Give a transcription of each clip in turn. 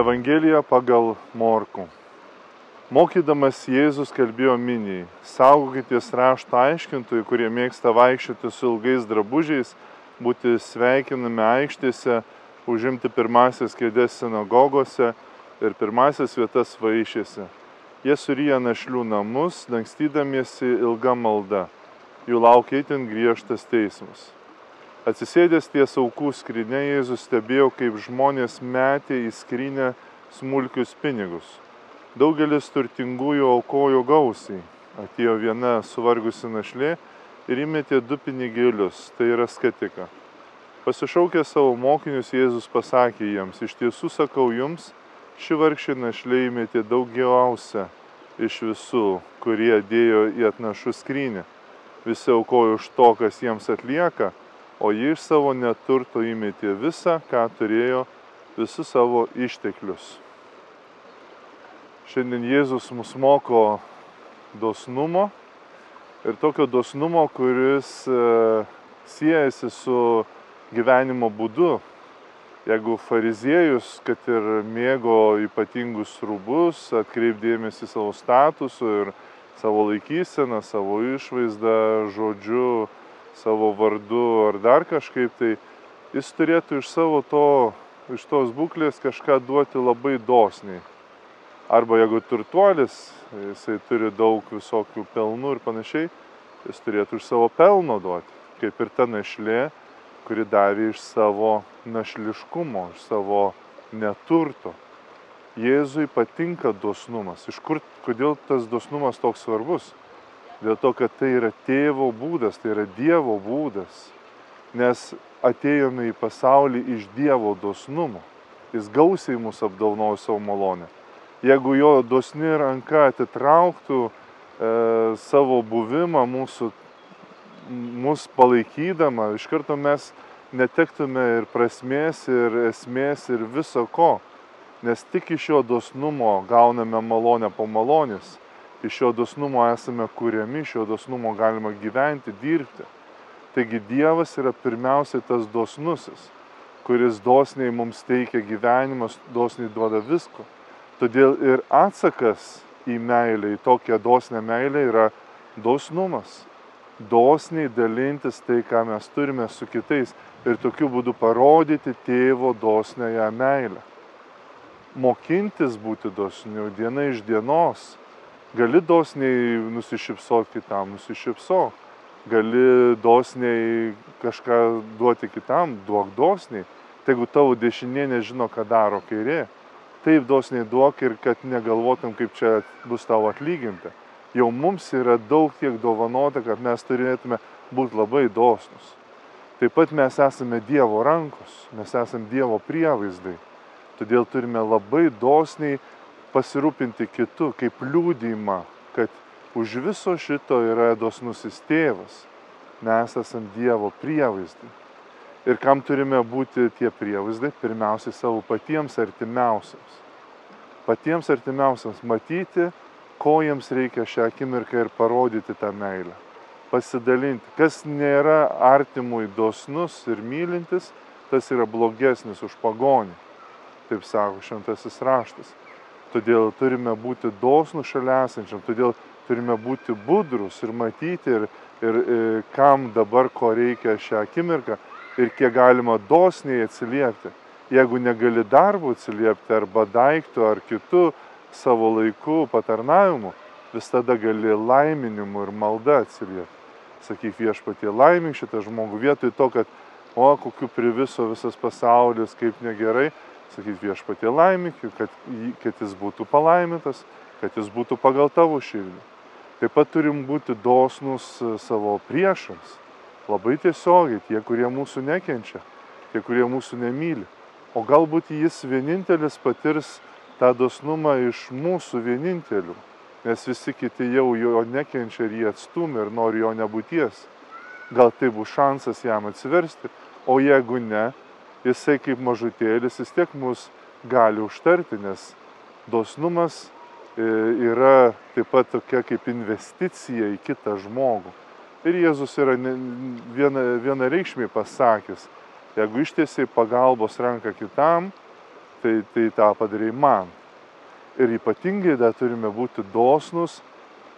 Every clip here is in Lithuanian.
Evangelija pagal Morkų. Mokydamas Jėzus kalbėjo miniai: saugokitės rašto aiškintojų, kurie mėgsta vaikščioti su ilgais drabužiais, būti sveikinami aikštėse, užimti pirmasias kėdes sinagogose ir pirmasias vietas vaišėse. Jie suryja našlių namus, dangstydamiesi ilga malda. Jų laukia itin griežtas teismas. Atsisėdęs ties aukų skryne, Jėzus stebėjo, kaip žmonės metė į skrynę smulkius pinigus. Daugelis turtingųjų aukojo gausiai. Atėjo viena suvargusi našlė ir įmetė 2 pinigėlius, tai yra skatiką. Pasišaukęs savo mokinius, Jėzus pasakė jiems: iš tiesų sakau jums, ši vargšė našlė įmetė daugiausia iš visų, kurie dėjo į atnašų skrynę. Visi aukojo už to, kas jiems atlieka, o ji iš savo neturto įmetė visą, ką turėjo, visus savo išteklius. Šiandien Jėzus mus moko dosnumo ir tokio dosnumo, kuris siejasi su gyvenimo būdu. Jeigu fariziejus, kad ir mėgo ypatingus rūbus, atkreipdėmėsi savo statusų ir savo laikyseną, savo išvaizdą, žodžiu, savo vardu ar dar kažkaip, tai jis turėtų iš tos būklės kažką duoti labai dosniai. Arba jeigu turtuolis, jisai turi daug visokių pelnų ir panašiai, jis turėtų iš savo pelno duoti, kaip ir ta našlė, kuri davė iš savo našliškumo, iš savo neturto. Jėzui patinka dosnumas. Kodėl tas dosnumas toks svarbus? Dėl to, kad tai yra tėvo būdas, tai yra Dievo būdas. Nes atėjome į pasaulį iš Dievo dosnumo. Jis gausiai mus apdovanojo savo malonę. Jeigu jo dosni ranka atitrauktų savo buvimą mus palaikydama, iš karto mes netektume ir prasmės, ir esmės, ir viso ko. Nes tik iš jo dosnumo gauname malonę po malonės. Iš jo dosnumo esame kuriami, iš jo dosnumo galima gyventi, dirbti. Taigi Dievas yra pirmiausiai tas dosnusis, kuris dosniai mums teikia gyvenimas, dosniai duoda visko. Todėl ir atsakas į meilę, į tokią dosnią meilę yra dosnumas. Dosniai dalintis tai, ką mes turime su kitais ir tokiu būdu parodyti tėvo dosniąją meilę. Mokintis būti dosniu diena iš dienos. Gali dosniai nusišypsoti kitam, nusišypsok. Gali dosniai kažką duoti kitam, duok dosniai. Tai jeigu tavo dešinė nežino, ką daro kairė, taip dosniai duok ir kad negalvotum, kaip čia bus tavo atlyginta. Jau mums yra daug tiek dovanota, kad mes turėtume būti labai dosnus. Taip pat mes esame Dievo rankos, mes esame Dievo prievaizdai. Todėl turime labai dosniai pasirūpinti kitu, kaip liudijimą, kad už viso šito yra dosnusis tėvas. Mes esam Dievo prievaizdai. Ir kam turime būti tie prievaizdai? Pirmiausiai savo patiems artimiausiams. Patiems artimiausiams matyti, ko jiems reikia šią akimirką ir parodyti tą meilę. Pasidalinti. Kas nėra artimui dosnus ir mylintis, tas yra blogesnis už pagonį. Taip sako šventasis raštas. Todėl turime būti dosnūs šalia esančiam, todėl turime būti budrus ir matyti, ir kam dabar ko reikia šią akimirką ir kiek galima dosniai atsiliepti. Jeigu negali darbu atsiliepti arba daiktų ar kitų savo laiku patarnavimu, vis tada gali laiminimu ir malda atsiliepti. Sakyk: viešpatie, laimink šitą žmogų, vietoj to, kad kokiu priviso visas pasaulis, kaip negerai. Sakyt: viešpatie, laimink, kad jis būtų palaimintas, kad jis būtų pagal tavo širdį. Taip pat turim būti dosnus savo priešams. Labai tiesiogiai, tie, kurie mūsų nekenčia, tie, kurie mūsų nemyli. O galbūt jis vienintelis patirs tą dosnumą iš mūsų vienintelių, nes visi kiti jau jo nekenčia ir jį atstumia ir nori jo nebūties. Gal tai bus šansas jam atsiversti, o jeigu ne, jisai kaip mažutėlis vis tiek mus gali užtarti, nes dosnumas yra taip pat tokia kaip investicija į kitą žmogų. Ir Jėzus yra vienareikšmiai pasakęs: jeigu ištiesiai pagalbos ranką kitam, tai tą padarei man. Ir ypatingai dar turime būti dosnus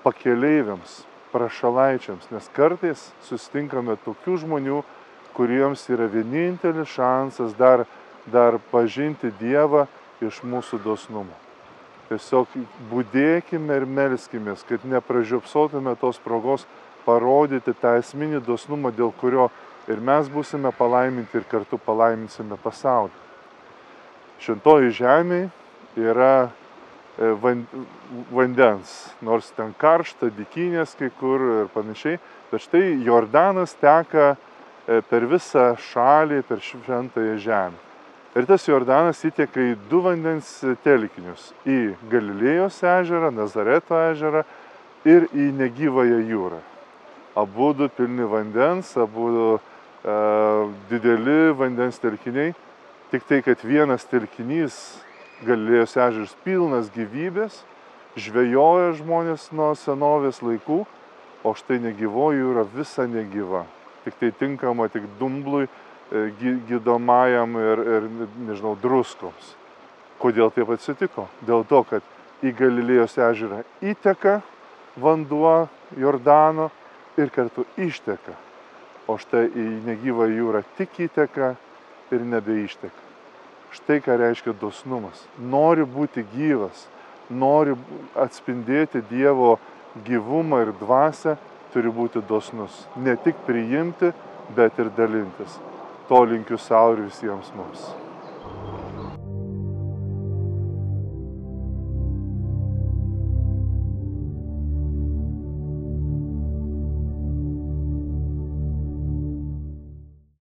pakeleiviams, prašalaičiams, nes kartais susitinkame tokių žmonių, kuriems yra vienintelis šansas dar pažinti Dievą iš mūsų dosnumo. Tiesiog budėkime ir melskimės, kad nepražiopsotume tos progos parodyti tą esminį dosnumą, dėl kurio ir mes būsime palaiminti ir kartu palaiminsime pasaulį. Šventoji žemė yra vandens, nors ten karšta, dykynės kai kur ir panašiai, bet štai Jordanas teka per visą šalį, per šventąją žemę. Ir tas Jordanas įteka į 2 vandens telkinius – į Galilėjos ežerą, Nazareto ežerą ir į negyvąją jūrą. Abudu pilni vandens, abudu dideli vandens telkiniai, tik tai, kad vienas telkinys, Galilėjos ežeras, pilnas gyvybės, žvejoja žmonės nuo senovės laikų, o štai negyvoji jūra visa negyva. Tik tai tinkama tik dumblui, gydomajam ir nežinau, druskoms. Kodėl taip atsitiko? Dėl to, kad į Galilėjos ežerą įteka vanduo Jordano ir kartu išteka. O štai į negyvą jūrą tik įteka ir nebeišteka. Štai ką reiškia dosnumas. Nori būti gyvas, nori atspindėti Dievo gyvumą ir dvasią, turi būti dosnus. Ne tik priimti, bet ir dalintis. To linkiu sau ir visiems mums.